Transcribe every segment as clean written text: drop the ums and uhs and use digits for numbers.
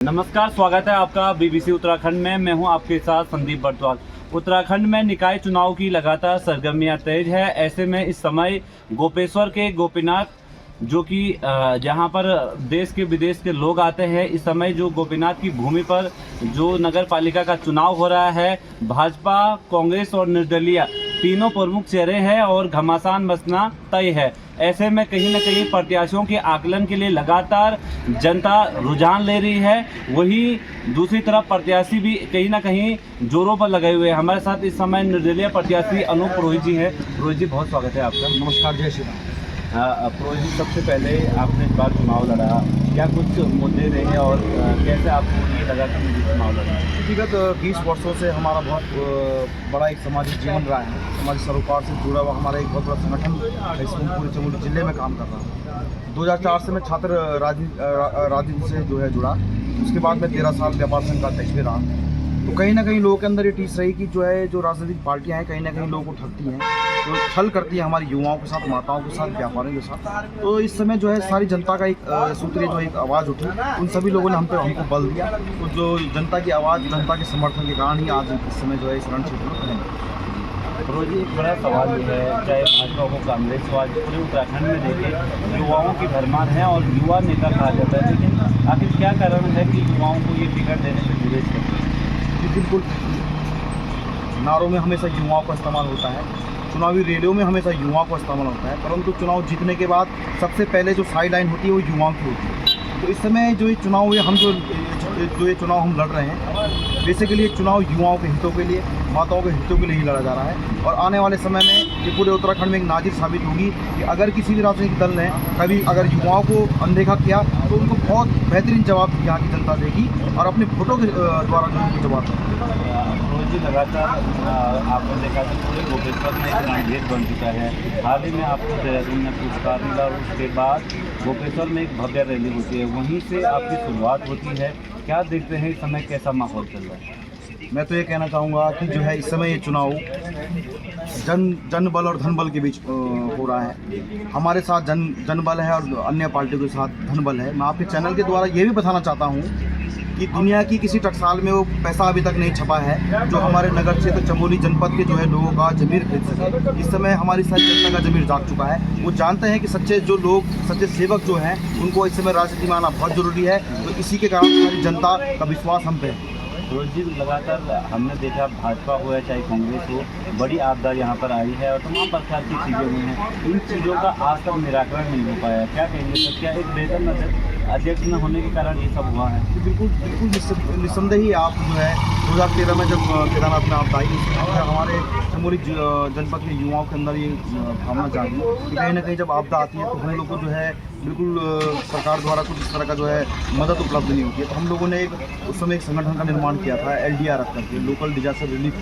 नमस्कार, स्वागत है आपका बीबीसी उत्तराखंड में। मैं हूं आपके साथ संदीप बर्तवाल। उत्तराखंड में निकाय चुनाव की लगातार सरगर्मियां तेज है। ऐसे में इस समय गोपेश्वर के गोपीनाथ जो कि जहां पर देश के विदेश के लोग आते हैं, इस समय जो गोपीनाथ की भूमि पर जो नगर पालिका का चुनाव हो रहा है, भाजपा, कांग्रेस और निर्दलीय तीनों प्रमुख चेहरे हैं और घमासान बसना तय है। ऐसे में कहीं न कहीं प्रत्याशियों के आकलन के लिए लगातार जनता रुझान ले रही है। वहीं दूसरी तरफ प्रत्याशी भी कहीं न कहीं जोरों पर लगे हुए हैं। हमारे साथ इस समय निर्दलीय प्रत्याशी अनूप पुरोहित जी हैं। पुरोहित जी, बहुत स्वागत है आपका। नमस्कार, जय श्री राम। पुरोहित जी, सबसे पहले आपने इस बार चुनाव लड़ा, क्या कुछ मुद्दे रहे और कैसे आपको ये लगा कि मुझे चुनाव लड़ा? विगत 20 वर्षों से हमारा बहुत बड़ा एक सामाजिक जीवन रहा है। समाजिक सरोकार से जुड़ा हुआ हमारा एक बहुत बड़ा संगठन इसमें पूरे चमोली जिले में काम कर रहा है। 2004 से मैं छात्र राजनीति से जो है जुड़ा। उसके बाद मैं 13 साल व्यापार संघ का अध्यक्ष भी रहा। तो कहीं ना कहीं लोगों के अंदर ये टीस रही कि जो है जो राजनीतिक पार्टियां हैं कहीं ना कहीं लोगों को ठगती हैं, तो छल करती है हमारे युवाओं के साथ, माताओं के साथ, व्यापारियों के साथ। तो इस समय जो है सारी जनता का एक सूत्रीय जो एक आवाज़ उठी, उन सभी लोगों ने हमको बल दिया। तो जो जनता की आवाज़, जनता के समर्थन के कारण ही आज इस समय जो है इस रण क्षेत्र में पुरोहित जी, एक बड़ा सवाल ये है, चाहे भाजपा हो, कांग्रेस हो, आज पूरे उत्तराखंड में देखिए युवाओं की भरमार है और युवा नेता कहा जाता है, लेकिन आखिर क्या कारण है कि युवाओं को ये टिकट देने से गुरेज करते हैं? बिल्कुल नारों में हमेशा युवाओं का इस्तेमाल होता है, चुनावी रैलियों में हमेशा युवाओं का इस्तेमाल होता है, परंतु चुनाव जीतने के बाद सबसे पहले जो साइड लाइन होती है वो युवाओं की होती है। तो इस समय जो ये चुनाव हुए, हम जो ये चुनाव हम लड़ रहे हैं, बेसिकली ये चुनाव युवाओं के हितों के लिए, माताओं के हितों के लिए ही लड़ा जा रहा है। और आने वाले समय में ये पूरे उत्तराखंड में एक नाजिर साबित होगी कि अगर किसी भी राजनीतिक दल ने कभी अगर युवाओं को अनदेखा किया तो उनको बहुत बेहतरीन जवाब यहाँ की जनता देगी और अपने वोटों के द्वारा जो उनको जवाब देगी। जी, लगातार आपने देखा कि पूरे गोपेश्वर में एक रणभेद बन चुका है। हाल ही में आपको देहरादून में पुरस्कार मिला, उसके बाद गोपेश्वर में एक भव्य रैली होती है, वहीं से आपकी शुरुआत होती है। क्या देखते हैं इस समय, कैसा माहौल चल रहा है? मैं तो ये कहना चाहूँगा कि जो है इस समय ये चुनाव जन बल और धन बल के बीच हो रहा है। हमारे साथ जन बल है और अन्य पार्टियों के साथ धन बल है। मैं आपके चैनल के द्वारा ये भी बताना चाहता हूँ कि दुनिया की किसी टकसाल में वो पैसा अभी तक नहीं छपा है जो हमारे नगर क्षेत्र चमोली जनपद के जो है लोगों का ज़मीर खरीद सके। इस समय हमारी सारी जनता का ज़मीर जाग चुका है। वो जानते हैं कि सच्चे जो लोग, सच्चे सेवक जो हैं, उनको इस समय राजनीति में आना बहुत ज़रूरी है। तो इसी के कारण सारी जनता का विश्वास हम पे है। रोज जी, लगातार हमने देखा, भाजपा हो या चाहे कांग्रेस हो, बड़ी आपदा यहाँ पर आई है और तमाम प्रकार की चीज़ें हुई हैं। इन चीज़ों का आज तक निराकरण नहीं हो पाया। क्या कहेंगे सर, क्या एक बेहतर अध्यक्ष न होने के कारण ये सब हुआ है? बिल्कुल निस्संदेह ही आप जो है 2013 में जब केदारनाथ में आपदा आई, हमारे चमोली जनपद के युवाओं के अंदर ये भावना जागी कि कहीं ना कहीं जब आपदा आती है तो हम लोग को जो है बिल्कुल सरकार द्वारा कुछ इस तरह का जो है मदद उपलब्ध नहीं होती है। तो हम लोगों ने उस समय एक संगठन का निर्माण किया था, LDR करके, लोकल डिजास्टर रिलीफ,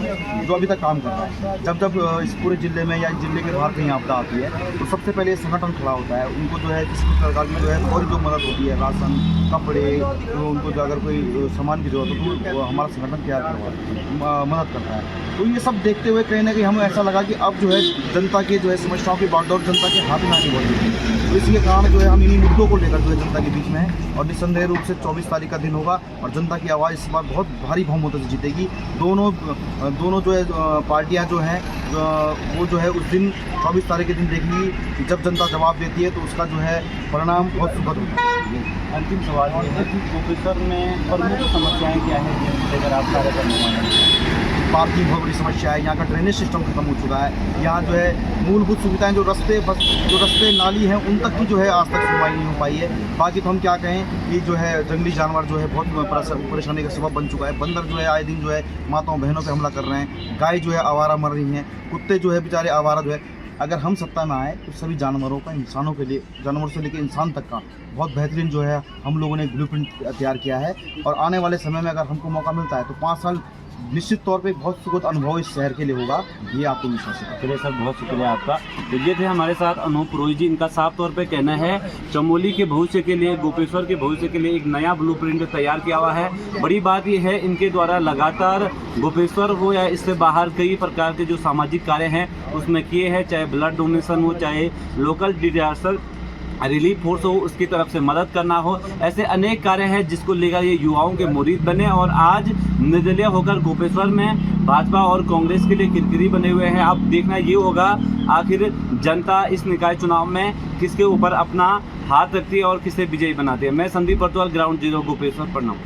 जो अभी तक काम कर रहा है। जब इस पूरे ज़िले में या जिले के बाहर कहीं आपदा आती है तो सबसे पहले संगठन खड़ा होता है। उनको जो है किसी भी प्रकार की जो है और जो मदद होती है, राशन, कपड़े, तो उनको जो अगर कोई सामान की जरूरत हो तो हमारा संगठन तैयार करवा मदद करता है। तो ये सब देखते हुए कहीं ना कहीं हमें ऐसा लगा कि अब जो है जनता के जो है समस्याओं की बागडोर जनता के हाथ में आनी पड़ेगी। तो इसके कारण जो है हम इन्हीं मुद्दों को लेकर जो है जनता के बीच में है और निस्संदेह रूप से 24 तारीख का दिन होगा और जनता की आवाज़ इस बार बहुत भारी बहुमतों से जीतेगी। दोनों जो है पार्टियां जो हैं वो जो है उस दिन 24 तारीख के दिन देखेंगी कि जब जनता जवाब देती है तो उसका जो है परिणाम बहुत सुखद होता है। अंतिम सवाल ये है कि गोपेश्वर में प्रमुख समस्याएं क्या है जिनसे लेकर आप कार्य करने वाले हैं? पार्किंग बहुत बड़ी समस्या है। यहाँ का ड्रेनेज सिस्टम खत्म हो चुका है। यहाँ जो है मूलभूत सुविधाएं, जो रस्ते नाली हैं, उन तक की जो है आज तक सुनवाई नहीं हो पाई है। बाकी तो हम क्या कहें कि जो है जंगली जानवर जो है बहुत परेशानी का सबब बन चुका है। बंदर जो है आए दिन जो है माताओं बहनों पर हमला कर रहे हैं। गाय जो है आवारा मर रही हैं। कुत्ते जो है बेचारे आवारा जो है। अगर हम सत्ता में आए तो सभी जानवरों का, इंसानों के लिए, जानवर से लेकर इंसान तक का बहुत बेहतरीन जो है हम लोगों ने एक ब्लूप्रिंट तैयार किया है। और आने वाले समय में अगर हमको मौका मिलता है तो 5 साल निश्चित तौर पे बहुत सुखद अनुभव इस शहर के लिए होगा, ये आपको विश्वास है। चलिए सर, बहुत शुक्रिया आपका। तो ये थे हमारे साथ अनूप पुरोहित जी। इनका साफ तौर पे कहना है चमोली के भविष्य के लिए, गोपेश्वर के भविष्य के लिए एक नया ब्लूप्रिंट तैयार किया हुआ है। बड़ी बात ये है, इनके द्वारा लगातार गोपेश्वर हो या इससे बाहर कई प्रकार के जो सामाजिक कार्य हैं उसमें किए हैं, चाहे ब्लड डोनेशन हो, चाहे लोकल डिजास्टर रिलीफ फोर्स हो उसकी तरफ से मदद करना हो, ऐसे अनेक कार्य हैं जिसको लेकर ये युवाओं के मुरीद बने और आज निर्दलीय होकर गोपेश्वर में भाजपा और कांग्रेस के लिए किरकिरी बने हुए हैं। अब देखना ये होगा आखिर जनता इस निकाय चुनाव में किसके ऊपर अपना हाथ रखती है और किसे विजयी बनाती है। मैं संदीप बर्तवाल, ग्राउंड जीरो, गोपेश्वर। प्रणाम।